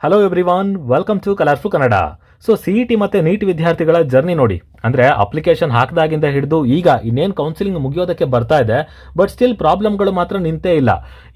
Hello everyone, welcome to colourful Kannada. So CET ಮತ್ತು NEET ವಿದ್ಯಾರ್ಥಿಗಳ journey ನೋಡಿ. ಅಂದರೆ ಅಪ್ಲಿಕೇಶನ್ ಹಾಕಿದಾಗಿಂದ ಹಿಡಿದು ಈಗ ಇನ್ನೇನು ಕೌನ್ಸಿಲಿಂಗ್ ಮುಗಿಯೋದಕ್ಕೆ ಬರ್ತಾ ಇದೆ, ಬಟ್ ಸ್ಟಿಲ್ ಪ್ರಾಬ್ಲಮ್ಗಳು ಮಾತ್ರ ನಿಂತೇ ಇಲ್ಲ.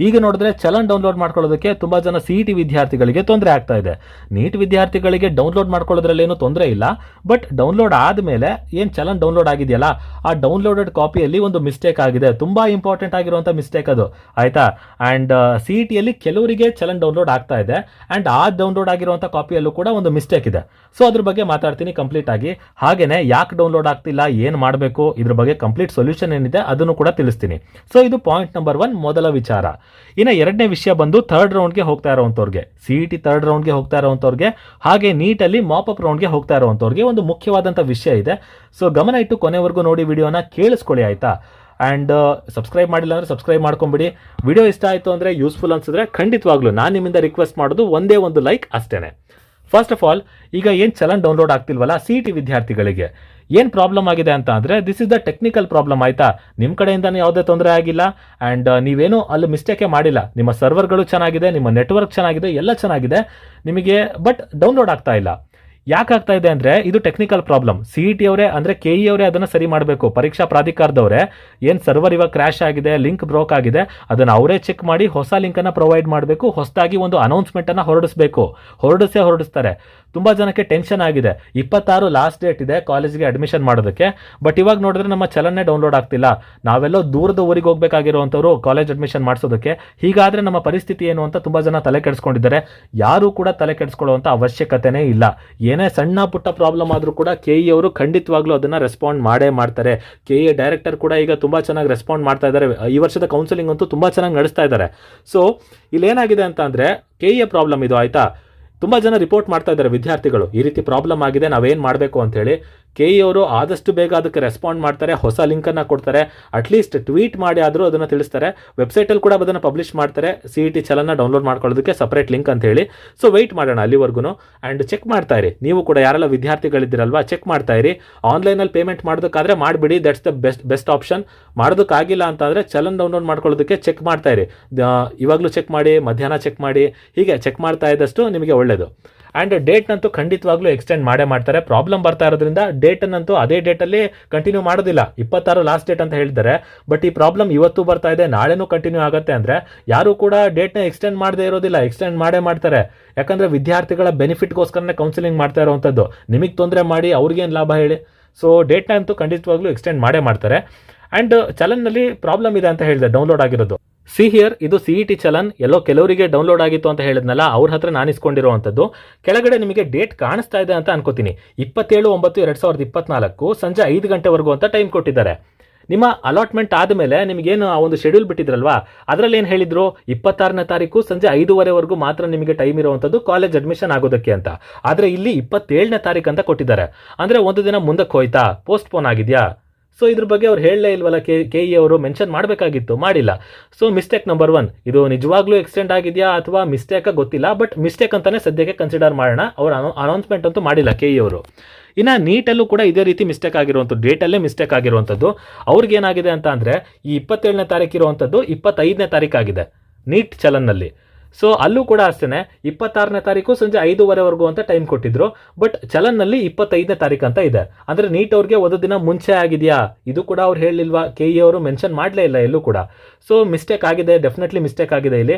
ಈಗ ನೋಡಿದ್ರೆ ಚಲನ್ ಡೌನ್ಲೋಡ್ ಮಾಡ್ಕೊಳ್ಳೋದಕ್ಕೆ ತುಂಬ ಜನ CET ವಿದ್ಯಾರ್ಥಿಗಳಿಗೆ ತೊಂದರೆ ಆಗ್ತಾ ಇದೆ. ನೀಟ್ ವಿದ್ಯಾರ್ಥಿಗಳಿಗೆ ಡೌನ್ಲೋಡ್ ಮಾಡ್ಕೊಳ್ಳೋದ್ರಲ್ಲೇನು ತೊಂದರೆ ಇಲ್ಲ, ಬಟ್ ಡೌನ್ಲೋಡ್ ಆದಮೇಲೆ ಏನು ಚಲನ್ ಡೌನ್ಲೋಡ್ ಆಗಿದೆಯಲ್ಲ, ಆ ಡೌನ್ಲೋಡೆಡ್ ಕಾಪಿಯಲ್ಲಿ ಒಂದು ಮಿಸ್ಟೇಕ್ ಆಗಿದೆ. ತುಂಬ ಇಂಪಾರ್ಟೆಂಟ್ ಆಗಿರುವಂಥ ಮಿಸ್ಟೇಕ್ ಅದು, ಆಯಿತಾ. ಆ್ಯಂಡ್ CETಯಲ್ಲಿ ಕೆಲವರಿಗೆ ಚಲನ್ ಡೌನ್ಲೋಡ್ ಆಗ್ತಾ ಇದೆ, ಆ್ಯಂಡ್ ಆ ಡೌನ್ಲೋಡ್ ಆಗಿರುವಂಥ ಕಾಪಿಯಲ್ಲೂ ಕೂಡ ಒಂದು ಮಿಸ್ಟೇಕ್ ಇದೆ. ಸೊ ಅದ್ರ ಬಗ್ಗೆ ಮಾತಾಡ್ತೀನಿ ಕಂಪ್ಲೀಟ್ ಆಗಿ. ಹಾಗೇನೆ ಯಾಕೆ ಡೌನ್ಲೋಡ್ ಆಗ್ತಿಲ್ಲ, ಏನು ಮಾಡಬೇಕು, ಇದ್ರ ಬಗ್ಗೆ ಕಂಪ್ಲೀಟ್ ಸೊಲ್ಯೂಷನ್ ಏನಿದೆ ಅದನ್ನು ಕೂಡ ತಿಳಿಸ್ತೀನಿ. ಸೊ ಇದು ಪಾಯಿಂಟ್ ನಂಬರ್ 1, ಮೊದಲ ವಿಚಾರ. ಇನ್ನು ಎರಡನೇ ವಿಷಯ ಬಂದು ಥರ್ಡ್ ರೌಂಡ್ಗೆ ಹೋಗ್ತಾ ಇರೋವಂಥವ್ರಿಗೆ, CET ಥರ್ಡ್ ರೌಂಡ್ಗೆ ಹೋಗ್ತಾ ಇರೋವಂಥವ್ರಿಗೆ, ಹಾಗೆ ನೀಟಲ್ಲಿ ಮಾಪಪ್ ರೌಂಡ್ಗೆ ಹೋಗ್ತಾ ಇರೋವಂಥವ್ರಿಗೆ ಒಂದು ಮುಖ್ಯವಾದಂಥ ವಿಷಯ ಇದೆ. ಸೊ ಗಮನ ಇಟ್ಟು ಕೊನೆವರೆಗೂ ನೋಡಿ, ವಿಡಿಯೋನ ಕೇಳಿಸ್ಕೊಳ್ಳಿ, ಆಯಿತಾ. ಆ್ಯಂಡ್ ಸಬ್ಸ್ಕ್ರೈಬ್ ಮಾಡಿಲ್ಲ ಅಂದರೆ ಸಬ್ಸ್ಕ್ರೈಬ್ ಮಾಡ್ಕೊಂಬಿಡಿ. ವಿಡಿಯೋ ಇಷ್ಟ ಆಯಿತು ಅಂದರೆ, ಯೂಸ್ಫುಲ್ ಅನ್ಸಿದ್ರೆ ಖಂಡಿತವಾಗ್ಲೂ ನಾನು ನಿಮ್ಮಿಂದ ರಿಕ್ವೆಸ್ಟ್ ಮಾಡೋದು ಒಂದೇ ಒಂದು ಲೈಕ್ ಅಷ್ಟೇ. ಫಸ್ಟ್ ಆಫ್ ಆಲ್, ಈಗ ಏನು ಚಲನ್ ಡೌನ್ಲೋಡ್ ಆಗ್ತಿಲ್ವಲ್ಲ CET ವಿದ್ಯಾರ್ಥಿಗಳಿಗೆ, ಏನು ಪ್ರಾಬ್ಲಮ್ ಆಗಿದೆ ಅಂತ ಅಂದರೆ, this is the technical problem, ಆಯಿತಾ. ನಿಮ್ಮ ಕಡೆಯಿಂದನೇ ಯಾವುದೇ ತೊಂದರೆ ಆಗಿಲ್ಲ, ಆ್ಯಂಡ್ ನೀವೇನು ಅಲ್ಲಿ ಮಿಸ್ಟೇಕೇ ಮಾಡಿಲ್ಲ. ನಿಮ್ಮ ಸರ್ವರ್ಗಳು ಚೆನ್ನಾಗಿದೆ, ನಿಮ್ಮ ನೆಟ್ವರ್ಕ್ ಚೆನ್ನಾಗಿದೆ, ಎಲ್ಲ ಚೆನ್ನಾಗಿದೆ ನಿಮಗೆ, ಬಟ್ ಡೌನ್ಲೋಡ್ ಆಗ್ತಾ ಇಲ್ಲ. ಯಾಕೆ ಆಗ್ತಾ ಇದೆ ಅಂದರೆ, ಇದು ಟೆಕ್ನಿಕಲ್ ಪ್ರಾಬ್ಲಮ್. CET ಅವರೇ ಅಂದರೆ KE ಅವರೇ ಅದನ್ನು ಸರಿ ಮಾಡಬೇಕು. ಪರೀಕ್ಷಾ ಪ್ರಾಧಿಕಾರದವರೇ ಏನು ಸರ್ವರ್ ಇವಾಗ ಕ್ರ್ಯಾಶ್ ಆಗಿದೆ, ಲಿಂಕ್ ಬ್ರೋಕ್ ಆಗಿದೆ, ಅದನ್ನು ಅವರೇ ಚೆಕ್ ಮಾಡಿ ಹೊಸ ಲಿಂಕನ್ನು ಪ್ರೊವೈಡ್ ಮಾಡಬೇಕು. ಹೊಸದಾಗಿ ಒಂದು ಅನೌನ್ಸ್ಮೆಂಟನ್ನು ಹೊರಡಿಸ್ತಾರೆ. ತುಂಬ ಜನಕ್ಕೆ ಟೆನ್ಷನ್ ಆಗಿದೆ. 26 ಲಾಸ್ಟ್ ಡೇಟ್ ಇದೆ ಕಾಲೇಜಿಗೆ ಅಡ್ಮಿಷನ್ ಮಾಡೋದಕ್ಕೆ, ಬಟ್ ಇವಾಗ ನೋಡಿದ್ರೆ ನಮ್ಮ ಚಲನ್ನೇ ಡೌನ್ಲೋಡ್ ಆಗ್ತಿಲ್ಲ. ನಾವೆಲ್ಲೋ ದೂರದ ಊರಿಗೆ ಹೋಗಬೇಕಾಗಿರುವಂಥವ್ರು ಕಾಲೇಜ್ ಅಡ್ಮಿಷನ್ ಮಾಡಿಸೋದಕ್ಕೆ. ಹೀಗಾದರೆ ನಮ್ಮ ಪರಿಸ್ಥಿತಿ ಏನು ಅಂತ ತುಂಬ ಜನ ತಲೆ ಕೆಡಿಸ್ಕೊಂಡಿದ್ದಾರೆ. ಯಾರೂ ಕೂಡ ತಲೆ ಕೆಡಿಸ್ಕೊಳ್ಳುವಂಥ ಅವಶ್ಯಕತೆನೇ ಇಲ್ಲ. ಏನೇ ಸಣ್ಣ ಪುಟ್ಟ ಪ್ರಾಬ್ಲಮ್ ಆದರೂ ಕೂಡ KE ಅವರು ಖಂಡಿತವಾಗ್ಲೂ ಅದನ್ನು ರೆಸ್ಪಾಂಡ್ ಮಾಡೇ ಮಾಡ್ತಾರೆ. KE ಡೈರೆಕ್ಟರ್ ಕೂಡ ಈಗ ತುಂಬ ಚೆನ್ನಾಗಿ ರೆಸ್ಪಾಂಡ್ ಮಾಡ್ತಾ ಇದ್ದಾರೆ. ಈ ವರ್ಷದ ಕೌನ್ಸಿಲಿಂಗ್ ಅಂತೂ ತುಂಬ ಚೆನ್ನಾಗಿ ನಡೆಸ್ತಾ ಇದ್ದಾರೆ. ಸೊ ಇಲ್ಲೇನಾಗಿದೆ ಅಂತ ಅಂದರೆ, KE ಪ್ರಾಬ್ಲಮ್ ಇದು, ಆಯಿತಾ. ತುಂಬ ಜನ ರಿಪೋರ್ಟ್ ಮಾಡ್ತಾ ಇದ್ದಾರೆ ವಿದ್ಯಾರ್ಥಿಗಳು, ಈ ರೀತಿ ಪ್ರಾಬ್ಲಮ್ ಆಗಿದೆ, ನಾವೇನು ಮಾಡಬೇಕು ಅಂತೇಳಿ. KE ಅವರು ಆದಷ್ಟು ಬೇಗ ಅದಕ್ಕೆ ರೆಸ್ಪಾಂಡ್ ಮಾಡ್ತಾರೆ, ಹೊಸ ಲಿಂಕನ್ನು ಕೊಡ್ತಾರೆ, ಅಟ್ಲೀಸ್ಟ್ ಟ್ವೀಟ್ ಮಾಡಿ ಆದರೂ ಅದನ್ನು ತಿಳಿಸ್ತಾರೆ. ವೆಬ್ಸೈಟಲ್ಲಿ ಕೂಡ ಅದನ್ನು ಪಬ್ಲಿಷ್ ಮಾಡ್ತಾರೆ, CET ಚಲನ್ನ ಡೌನ್ಲೋಡ್ ಮಾಡ್ಕೊಳ್ಳೋದಕ್ಕೆ ಸಪ್ರೇಟ್ ಲಿಂಕ್ ಅಂತ ಹೇಳಿ. ಸೊ ವೆಯ್ಟ್ ಮಾಡೋಣ ಅಲ್ಲಿವರೆಗೂ, ಆ್ಯಂಡ್ ಚೆಕ್ ಮಾಡ್ತಾ ಇರಿ. ನೀವು ಕೂಡ ಯಾರೆಲ್ಲ ವಿದ್ಯಾರ್ಥಿಗಳಿದ್ದೀರಲ್ವಾ, ಚೆಕ್ ಮಾಡ್ತಾ ಇರಿ. ಆನ್ಲೈನಲ್ಲಿ ಪೇಮೆಂಟ್ ಮಾಡೋದಕ್ಕಾದ್ರೆ ಮಾಡಿಬಿಡಿ, ದಟ್ಸ್ ದ ಬೆಸ್ಟ್ ಆಪ್ಷನ್. ಮಾಡೋದಕ್ಕಾಗಿಲ್ಲ ಅಂತಂದರೆ ಚಲನ್ ಡೌನ್ಲೋಡ್ ಮಾಡ್ಕೊಳ್ಳೋದಕ್ಕೆ ಚೆಕ್ ಮಾಡ್ತಾ ಇರಿ. ಇವಾಗಲೂ ಚೆಕ್ ಮಾಡಿ, ಮಧ್ಯಾಹ್ನ ಚೆಕ್ ಮಾಡಿ, ಹೀಗೆ ಚೆಕ್ ಮಾಡ್ತಾ ಇದ್ದಷ್ಟು ನಿಮಗೆ ಒಳ್ಳೆಯದು. ಆ್ಯಂಡ್ ಡೇಟ್ನಂತೂ ಖಂಡಿತವಾಗ್ಲೂ ಎಕ್ಸ್ಟೆಂಡ್ ಮಾಡೇ ಮಾಡ್ತಾರೆ. ಪ್ರಾಬ್ಲಮ್ ಬರ್ತಾ ಇರೋದ್ರಿಂದ ಡೇಟನ್ನಂತೂ ಅದೇ ಡೇಟಲ್ಲಿ ಕಂಟಿನ್ಯೂ ಮಾಡೋದಿಲ್ಲ. 26 ಲಾಸ್ಟ್ ಡೇಟ್ ಅಂತ ಹೇಳಿದ್ದಾರೆ, ಬಟ್ ಈ ಪ್ರಾಬ್ಲಮ್ ಇವತ್ತು ಬರ್ತಾ ಇದೆ, ನಾಳೆನೂ ಕಂಟಿನ್ಯೂ ಆಗುತ್ತೆ ಅಂದರೆ ಯಾರೂ ಕೂಡ ಡೇಟ್ನ ಎಕ್ಸ್ಟೆಂಡ್ ಮಾಡದೇ ಇರೋದಿಲ್ಲ, ಎಕ್ಸ್ಟೆಂಡ್ ಮಾಡೇ ಮಾಡ್ತಾರೆ. ಯಾಕಂದರೆ ವಿದ್ಯಾರ್ಥಿಗಳ ಬೆನಿಫಿಟ್ಗೋಸ್ಕರನೇ ಕೌನ್ಸಿಲಿಂಗ್ ಮಾಡ್ತಾ ಇರೋವಂಥದ್ದು. ನಿಮಗೆ ತೊಂದರೆ ಮಾಡಿ ಅವ್ರಿಗೇನು ಲಾಭ ಹೇಳಿ? ಸೊ ಡೇಟ್ನ ಅಂತೂ ಖಂಡಿತವಾಗ್ಲೂ ಎಕ್ಸ್ಟೆಂಡ್ ಮಾಡೇ ಮಾಡ್ತಾರೆ. ಆ್ಯಂಡ್ ಚಲನ್ನಲ್ಲಿ ಪ್ರಾಬ್ಲಮ್ ಇದೆ ಅಂತ ಹೇಳಿದೆ, ಡೌನ್ಲೋಡ್ ಆಗಿರೋದು. ಹಿಯರ್ ಇದು CET ಚಲನ್ ಎಲ್ಲೋ ಕೆಲವರಿಗೆ ಡೌನ್ಲೋಡ್ ಆಗಿತ್ತು ಅಂತ ಹೇಳಿದ್ನಲ್ಲ, ಅವ್ರ ಹತ್ರ ನಾನು ಇಸ್ಕೊಂಡಿರುವಂಥದ್ದು. ಕೆಳಗಡೆ ನಿಮಗೆ ಡೇಟ್ ಕಾಣಿಸ್ತಾ ಇದೆ ಅಂತ ಅನ್ಕೋತೀನಿ. 27/9/2024 ಸಂಜೆ 5 ಗಂಟೆವರೆಗೂ ಅಂತ ಟೈಮ್ ಕೊಟ್ಟಿದ್ದಾರೆ. ನಿಮ್ಮ ಅಲಾಟ್ಮೆಂಟ್ ಆದಮೇಲೆ ನಿಮಗೇನು ಆ ಒಂದು ಶೆಡ್ಯೂಲ್ ಬಿಟ್ಟಿದ್ರಲ್ವಾ, ಅದರಲ್ಲಿ ಏನು ಹೇಳಿದ್ರು, 26ನೇ ತಾರೀಕು ಸಂಜೆ 5:30ವರೆಗೂ ಮಾತ್ರ ನಿಮಗೆ ಟೈಮ್ ಇರುವಂಥದ್ದು ಕಾಲೇಜ್ ಅಡ್ಮಿಷನ್ ಆಗೋದಕ್ಕೆ ಅಂತ. ಆದರೆ ಇಲ್ಲಿ 27ನೇ ತಾರೀಕು ಅಂತ ಕೊಟ್ಟಿದ್ದಾರೆ. ಅಂದರೆ ಒಂದು ದಿನ ಮುಂದಕ್ಕೆ ಹೋಯ್ತಾ, ಪೋಸ್ಟ್ಪೋನ್ ಆಗಿದೆಯಾ? ಸೊ ಇದ್ರ ಬಗ್ಗೆ ಅವ್ರು ಹೇಳಲೇ ಇಲ್ವಲ್ಲ, KE ಅವರು ಮೆನ್ಷನ್ ಮಾಡಬೇಕಾಗಿತ್ತು, ಮಾಡಿಲ್ಲ. ಸೊ ಮಿಸ್ಟೇಕ್ ನಂಬರ್ 1, ಇದು ನಿಜವಾಗ್ಲೂ ಎಕ್ಸ್ಟೆಂಡ್ ಆಗಿದೆಯಾ ಅಥವಾ ಮಿಸ್ಟೇಕ ಗೊತ್ತಿಲ್ಲ, ಬಟ್ ಮಿಸ್ಟೇಕ್ ಅಂತಾನೆ ಸದ್ಯಕ್ಕೆ ಕನ್ಸಿಡರ್ ಮಾಡೋಣ. ಅವ್ರು ಅನೌನ್ಸ್ಮೆಂಟ್ ಅಂತೂ ಮಾಡಿಲ್ಲ KE ಅವರು. ಇನ್ನು ನೀಟಲ್ಲೂ ಕೂಡ ಇದೇ ರೀತಿ ಮಿಸ್ಟೇಕ್ ಆಗಿರುವಂಥದ್ದು, ಡೇಟಲ್ಲೇ ಮಿಸ್ಟೇಕ್ ಆಗಿರುವಂಥದ್ದು. ಅವ್ರಿಗೇನಾಗಿದೆ ಅಂತ ಅಂದರೆ, ಈ 27ನೇ ತಾರೀಕು ಇರುವಂಥದ್ದು 25ನೇ ತಾರೀಕಾಗಿದೆ ನೀಟ್ ಚಲನ್ನಲ್ಲಿ. ಸೊ ಅಲ್ಲೂ ಕೂಡ ಅಷ್ಟೇ 26ನೇ ತಾರೀಕು ಸಂಜೆ 5:30ವರೆಗೂ ಅಂತ ಟೈಮ್ ಕೊಟ್ಟಿದ್ರು, ಬಟ್ ಚಲನ್ನಲ್ಲಿ 25ನೇ ತಾರೀಕು ಅಂತ ಇದೆ. ಅಂದರೆ ನೀಟ್ ಅವ್ರಿಗೆ ಒಂದು ದಿನ ಮುಂಚೆ ಆಗಿದೆಯಾ, ಇದು ಕೂಡ ಅವ್ರು ಹೇಳಿಲ್ವಾ, KE ಅವರು ಮೆನ್ಷನ್ ಮಾಡಲೇ ಇಲ್ಲ ಎಲ್ಲೂ ಕೂಡ. ಸೊ ಮಿಸ್ಟೇಕ್ ಆಗಿದೆ, ಡೆಫಿನೆಟ್ಲಿ ಮಿಸ್ಟೇಕ್ ಆಗಿದೆ ಇಲ್ಲಿ.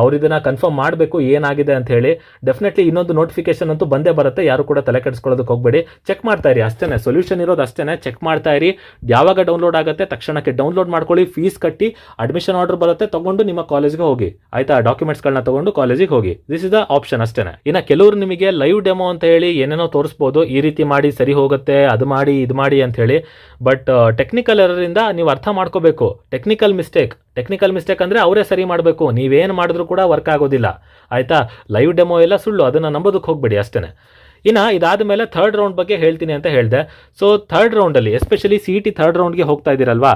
ಅವ್ರು ಇದನ್ನು ಕನ್ಫರ್ಮ್ ಮಾಡಬೇಕು ಏನಾಗಿದೆ ಅಂತ ಹೇಳಿ. ಡೆಫಿನೆಟ್ಲಿ ಇನ್ನೊಂದು ನೋಟಿಫಿಕೇಶನ್ ಅಂತೂ ಬಂದೇ ಬರುತ್ತೆ, ಯಾರು ಕೂಡ ತಲೆ ಕೆಡಿಸ್ಕೊಳ್ಳೋದಕ್ಕೆ ಹೋಗಬೇಡಿ. ಚೆಕ್ ಮಾಡ್ತಾ ಇರಿ ಅಷ್ಟೇ, ಸೊಲ್ಯೂಷನ್ ಇರೋದು ಅಷ್ಟೇ. ಚೆಕ್ ಮಾಡ್ತಾ ಇರಿ, ಯಾವಾಗ ಡೌನ್ಲೋಡ್ ಆಗುತ್ತೆ ತಕ್ಷಣಕ್ಕೆ ಡೌನ್ಲೋಡ್ ಮಾಡ್ಕೊಳ್ಳಿ, ಫೀಸ್ ಕಟ್ಟಿ, ಅಡ್ಮಿಷನ್ ಆರ್ಡರ್ ಬರುತ್ತೆ, ತಗೊಂಡು ನಿಮ್ಮ ಕಾಲೇಜ್ಗೆ ಹೋಗಿ, ಆಯಿತಾ. ಡಾಕ್ಯುಮೆಂಟ್ಸ್ಗಳನ್ನ ತಗೊಂಡು ಕಾಲೇಜಿಗೆ ಹೋಗಿ, ದಿಸ್ ಇಸ್ ದ ಆಪ್ಷನ್ ಅಷ್ಟೇ. ಇನ್ನು ಕೆಲವರು ನಿಮಗೆ ಲೈವ್ ಡೆಮೋ ಅಂತ ಹೇಳಿ ಏನೇನೋ ತೋರಿಸ್ಬೋದು, ಈ ರೀತಿ ಮಾಡಿ ಸರಿ ಹೋಗುತ್ತೆ, ಅದು ಮಾಡಿ ಇದು ಮಾಡಿ ಅಂತ ಹೇಳಿ. ಬಟ್ ಟೆಕ್ನಿಕಲ್ ಎರರಿಂದ ನೀವು ಅರ್ಥ ಮಾಡ್ಕೋಬೇಕು. ಟೆಕ್ನಿಕಲ್ ಮಿಸ್ಟೇಕ್ ಅಂದರೆ ಅವರೇ ಸರಿ ಮಾಡಬೇಕು, ನೀವೇನು ಮಾಡಿದ್ರೂ ಕೂಡ ವರ್ಕ್ ಆಗೋದಿಲ್ಲ, ಆಯಿತಾ. ಲೈವ್ ಡೆಮೋ ಎಲ್ಲ ಸುಳ್ಳು, ಅದನ್ನು ನಂಬೋದಕ್ಕೆ ಹೋಗಬೇಡಿ ಅಷ್ಟೇ. ಇನ್ನು ಇದಾದ ಮೇಲೆ ಥರ್ಡ್ ರೌಂಡ್ ಬಗ್ಗೆ ಹೇಳ್ತೀನಿ ಅಂತ ಹೇಳಿದೆ. ಸೊ ಥರ್ಡ್ ರೌಂಡಲ್ಲಿ ಎಸ್ಪೆಷಲಿ CET ಥರ್ಡ್ ರೌಂಡ್ಗೆ ಹೋಗ್ತಾ ಇದ್ದೀರಲ್ವಾ,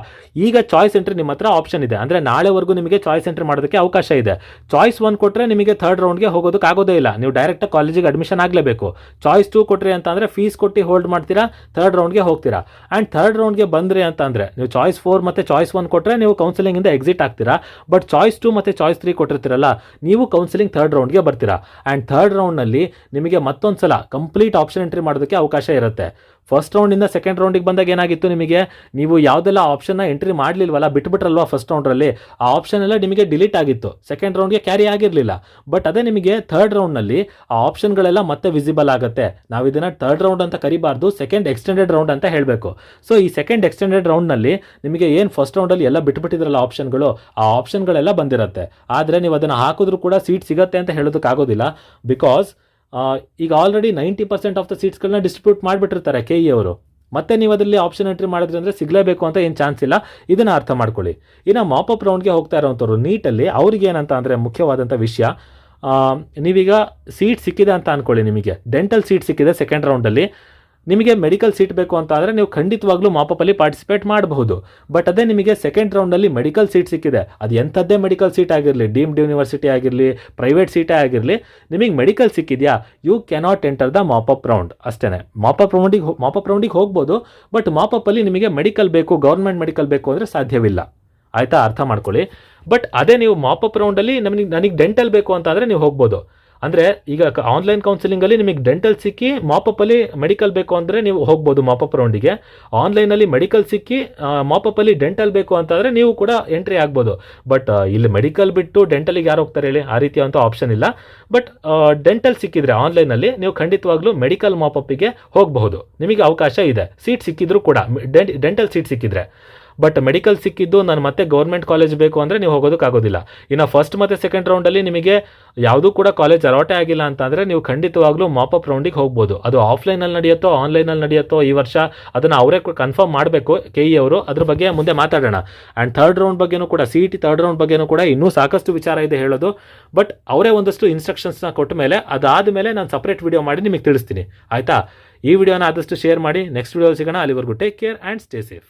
ಈಗ ಚಾಯ್ಸ್ ಎಂಟ್ರಿ ನಿಮ್ಮ ಹತ್ರ ಆಪ್ಷನ್ ಇದೆ. ಅಂದರೆ ನಾಳೆವರೆಗೂ ನಿಮಗೆ ಚಾಯ್ಸ್ ಎಂಟ್ರಿ ಮಾಡೋದಕ್ಕೆ ಅವಕಾಶ ಇದೆ. ಚಾಯ್ಸ್ 1 ಕೊಟ್ಟರೆ ನಿಮಗೆ ಥರ್ಡ್ ರೌಂಡ್ಗೆ ಹೋಗೋದಕ್ಕೆ ಆಗೋದೇ ಇಲ್ಲ, ನೀವು ಡೈರೆಕ್ಟಾಗಿ ಕಾಲೇಜಿಗೆ ಅಡ್ಮಿಷನ್ ಆಗಲೇಬೇಕು. ಚಾಯ್ಸ್ 2 ಕೊಟ್ಟರೆ ಅಂತ ಅಂದರೆ ಫೀಸ್ ಕೊಟ್ಟು ಹೋಲ್ಡ್ ಮಾಡ್ತೀರಾ, ಥರ್ಡ್ ರೌಂಡ್ಗೆ ಹೋಗ್ತೀರಾ. ಆ್ಯಂಡ್ ಥರ್ಡ್ ರೌಂಡ್ಗೆ ಬಂದರೆ ಅಂತ ಅಂದರೆ ನೀವು ಚಾಯ್ಸ್ 4 ಮತ್ತು ಚಾಯ್ಸ್ 1 ಕೊಟ್ಟರೆ ನೀವು ಕೌನ್ಸಿಲಿಂಗಿಂದ ಎಕ್ಸಿಟ್ ಆಗ್ತೀರಾ. ಬಟ್ ಚಾಯ್ಸ್ 2 ಮತ್ತು ಚಾಯ್ಸ್ 3 ಕೊಟ್ಟಿರ್ತೀರಲ್ಲ, ನೀವು ಕೌನ್ಸಿಲಿಂಗ್ ಥರ್ಡ್ ರೌಂಡ್ಗೆ ಬರ್ತೀರಾ. ಆ್ಯಂಡ್ ಥರ್ಡ್ ರೌಂಡ್ನಲ್ಲಿ ನಿಮಗೆ ಮತ್ತೊಂದು ಸಲ ಕಂಪ್ಲೀಟ್ ಆಪ್ಷನ್ ಎಂಟ್ರಿ ಮಾಡೋದಕ್ಕೆ ಅವಕಾಶ ಇರುತ್ತೆ. ಫಸ್ಟ್ ರೌಂಡಿಂದ ಸೆಕೆಂಡ್ ರೌಂಡಿಗೆ ಬಂದಾಗ ಏನಾಗಿತ್ತು, ನಿಮಗೆ ನೀವು ಯಾವುದೆಲ್ಲ ಆಪ್ಷನ್ನ ಎಂಟ್ರಿ ಮಾಡಲಿಲ್ವಲ್ಲ, ಬಿಟ್ಬಿಟ್ರಲ್ವಾ ಫಸ್ಟ್ ರೌಂಡ್ರಲ್ಲಿ, ಆ ಆಪ್ಷನ್ ಎಲ್ಲ ನಿಮಗೆ ಡಿಲೀಟ್ ಆಗಿತ್ತು, ಸೆಕೆಂಡ್ ರೌಂಡ್ಗೆ ಕ್ಯಾರಿ ಆಗಿರಲಿಲ್ಲ. ಬಟ್ ಅದೇ ನಿಮಗೆ ಥರ್ಡ್ ರೌಂಡ್ನಲ್ಲಿ ಆ ಆಪ್ಷನ್ಗಳೆಲ್ಲ ಮತ್ತೆ ವಿಸಿಬಲ್ ಆಗುತ್ತೆ. ನಾವು ಇದನ್ನು ಥರ್ಡ್ ರೌಂಡ್ ಅಂತ ಕರಿಬಾರ್ದು, ಸೆಕೆಂಡ್ ಎಕ್ಸ್ಟೆಂಡೆಡ್ ರೌಂಡ್ ಅಂತ ಹೇಳಬೇಕು. ಸೊ ಈ ಸೆಕೆಂಡ್ ಎಕ್ಸ್ಟೆಂಡೆಡ್ ರೌಂಡ್ನಲ್ಲಿ ನಿಮಗೆ ಏನು ಫಸ್ಟ್ ರೌಂಡಲ್ಲಿ ಎಲ್ಲ ಬಿಟ್ಬಿಟ್ಟಿದ್ರಲ್ಲ ಆಪ್ಷನ್ಗಳು, ಆ ಆಪ್ಷನ್ಗಳೆಲ್ಲ ಬಂದಿರುತ್ತೆ. ಆದರೆ ನೀವು ಅದನ್ನು ಹಾಕಿದ್ರೂ ಕೂಡ ಸೀಟ್ ಸಿಗುತ್ತೆ ಅಂತ ಹೇಳೋದಕ್ಕಾಗೋದಿಲ್ಲ. ಬಿಕಾಸ್ ಈಗ ಆಲ್ರೆಡಿ 90% ಆಫ್ ದ ಸೀಟ್ಸ್ಗಳನ್ನ ಡಿಸ್ಟ್ರಿಬ್ಯೂಟ್ ಮಾಡಿಬಿಟ್ಟಿರ್ತಾರೆ KE ಅವರು. ಮತ್ತೆ ನೀವು ಅದರಲ್ಲಿ ಆಪ್ಷನ್ ಎಂಟ್ರಿ ಮಾಡಿದ್ರೆ ಅಂದರೆ ಸಿಗಲೇಬೇಕು ಅಂತ ಏನು ಚಾನ್ಸ್ ಇಲ್ಲ, ಇದನ್ನು ಅರ್ಥ ಮಾಡ್ಕೊಳ್ಳಿ. ಇನ್ನು ಮಾಪಪ್ ರೌಂಡ್ಗೆ ಹೋಗ್ತಾ ಇರೋವಂಥವ್ರು ನೀಟಲ್ಲಿ ಅವ್ರಿಗೆ ಏನಂತ ಅಂದರೆ ಮುಖ್ಯವಾದಂಥ ವಿಷಯ, ನೀವೀಗ ಸೀಟ್ ಸಿಕ್ಕಿದೆ ಅಂತ ಅಂದ್ಕೊಳ್ಳಿ, ನಿಮಗೆ ಡೆಂಟಲ್ ಸೀಟ್ ಸಿಕ್ಕಿದೆ ಸೆಕೆಂಡ್ ರೌಂಡಲ್ಲಿ, ನಿಮಗೆ ಮೆಡಿಕಲ್ ಸೀಟ್ ಬೇಕು ಅಂತ ಆದರೆ ನೀವು ಖಂಡಿತವಾಗ್ಲೂ ಮಾಪಪ್ಪಲ್ಲಿ ಪಾರ್ಟಿಸಿಪೇಟ್ ಮಾಡಬಹುದು. ಬಟ್ ಅದೇ ನಿಮಗೆ ಸೆಕೆಂಡ್ ರೌಂಡಲ್ಲಿ ಮೆಡಿಕಲ್ ಸೀಟ್ ಸಿಕ್ಕಿದೆ, ಅದು ಎಂಥದ್ದೇ ಮೆಡಿಕಲ್ ಸೀಟ್ ಆಗಿರಲಿ, ಡೀಮ್ಡ್ ಯೂನಿವರ್ಸಿಟಿ ಆಗಿರಲಿ, ಪ್ರೈವೇಟ್ ಸೀಟೇ ಆಗಿರಲಿ, ನಿಮಗೆ ಮೆಡಿಕಲ್ ಸಿಕ್ಕಿದೆಯಾ, you cannot enter the mop up round. ಅಷ್ಟೇ, ಮಾಪಪ್ ರೌಂಡಿಗೆ ಹೋಗ್ಬೋದು, ಬಟ್ ಮಾಪಪ್ಪಲ್ಲಿ ನಿಮಗೆ ಮೆಡಿಕಲ್ ಬೇಕು, ಗೌರ್ಮೆಂಟ್ ಮೆಡಿಕಲ್ ಬೇಕು ಅಂದರೆ ಸಾಧ್ಯವಿಲ್ಲ. ಆಯಿತಾ, ಅರ್ಥ ಮಾಡ್ಕೊಳ್ಳಿ. ಬಟ್ ಅದೇ ನೀವು ಮಾಪಪ್ ರೌಂಡಲ್ಲಿ ನನಗೆ ಡೆಂಟಲ್ ಬೇಕು ಅಂತ ಅಂದರೆ ನೀವು ಹೋಗ್ಬೋದು. ಅಂದರೆ ಈಗ ಆನ್ಲೈನ್ ಕೌನ್ಸಿಲಿಂಗಲ್ಲಿ ನಿಮಗೆ ಡೆಂಟಲ್ ಸಿಕ್ಕಿ ಮಾಪಪ್ಪಲ್ಲಿ ಮೆಡಿಕಲ್ ಬೇಕು ಅಂದರೆ ನೀವು ಹೋಗ್ಬೋದು ಮಾಪಪ್ ರೌಂಡಿಗೆ. ಆನ್ಲೈನಲ್ಲಿ ಮೆಡಿಕಲ್ ಸಿಕ್ಕಿ ಮಾಪಪ್ಪಲ್ಲಿ ಡೆಂಟಲ್ ಬೇಕು ಅಂತಂದರೆ ನೀವು ಕೂಡ ಎಂಟ್ರಿ ಆಗ್ಬೋದು. ಬಟ್ ಇಲ್ಲಿ ಮೆಡಿಕಲ್ ಬಿಟ್ಟು ಡೆಂಟಲಿಗೆ ಯಾರು ಹೋಗ್ತಾರೆ ಹೇಳಿ, ಆ ರೀತಿಯಾದಂಥ ಆಪ್ಷನ್ ಇಲ್ಲ. ಬಟ್ ಡೆಂಟಲ್ ಸಿಕ್ಕಿದ್ರೆ ಆನ್ಲೈನಲ್ಲಿ ನೀವು ಖಂಡಿತವಾಗ್ಲೂ ಮೆಡಿಕಲ್ ಮಾಪಪ್ಪಿಗೆ ಹೋಗಬಹುದು, ನಿಮಗೆ ಅವಕಾಶ ಇದೆ. ಸೀಟ್ ಸಿಕ್ಕಿದ್ರು ಕೂಡ ಡೆಂಟಲ್ ಸೀಟ್ ಸಿಕ್ಕಿದ್ರೆ. ಬಟ್ ಮೆಡಿಕಲ್ ಸಿಕ್ಕಿದ್ದು ನಾನು ಮತ್ತೆ ಗೌರ್ಮೆಂಟ್ ಕಾಲೇಜ್ ಬೇಕು ಅಂದರೆ ನೀವು ಹೋಗೋದಕ್ಕಾಗೋದಿಲ್ಲ. ಇನ್ನು ಫಸ್ಟ್ ಮತ್ತು ಸೆಕೆಂಡ್ ರೌಂಡಲ್ಲಿ ನಿಮಗೆ ಯಾವುದೂ ಕೂಡ ಕಾಲೇಜ್ ಅಲಾಟೇ ಆಗಿಲ್ಲ ಅಂತ ಅಂದರೆ ನೀವು ಖಂಡಿತವಾಗ್ಲೂ ಮಾಪಪ್ ರೌಂಡಿಗೆ ಹೋಗ್ಬೋದು. ಅದು ಆಫ್ಲೈನಲ್ಲಿ ನಡೆಯುತ್ತೋ ಆನ್ಲೈನಲ್ಲಿ ನಡೆಯುತ್ತೋ ಈ ವರ್ಷ ಅದನ್ನು ಅವರೇ ಕನ್ಫರ್ಮ್ ಮಾಡಬೇಕು KE ಅವರು, ಅದ್ರ ಬಗ್ಗೆ ಮುಂದೆ ಮಾತಾಡೋಣ. ಆ್ಯಂಡ್ ಥರ್ಡ್ ರೌಂಡ್ ಬಗ್ಗೆನೂ ಕೂಡ, CET ಥರ್ಡ್ ರೌಂಡ್ ಬಗ್ಗೆನೂ ಕೂಡ ಇನ್ನೂ ಸಾಕಷ್ಟು ವಿಚಾರ ಇದೆ ಹೇಳೋದು. ಬಟ್ ಅವರೇ ಒಂದಷ್ಟು ಇನ್ಸ್ಟ್ರಕ್ಷನ್ಸ್ನ ಕೊಟ್ಟ ಮೇಲೆ ಅದಾದ ಮೇಲೆ ನಾನು ಸಪ್ರೇಟ್ ವಿಡಿಯೋ ಮಾಡಿ ನಿಮಗೆ ತಿಳಿಸ್ತೀನಿ. ಆಯಿತಾ, ಈ ವಿಡಿಯೋನ ಆದಷ್ಟು ಶೇರ್ ಮಾಡಿ. ನೆಕ್ಸ್ಟ್ ವಿಡಿಯೋ ಸಿಗೋಣ. ಅಲ್ಲಿವರೆಗೂ take care and stay safe.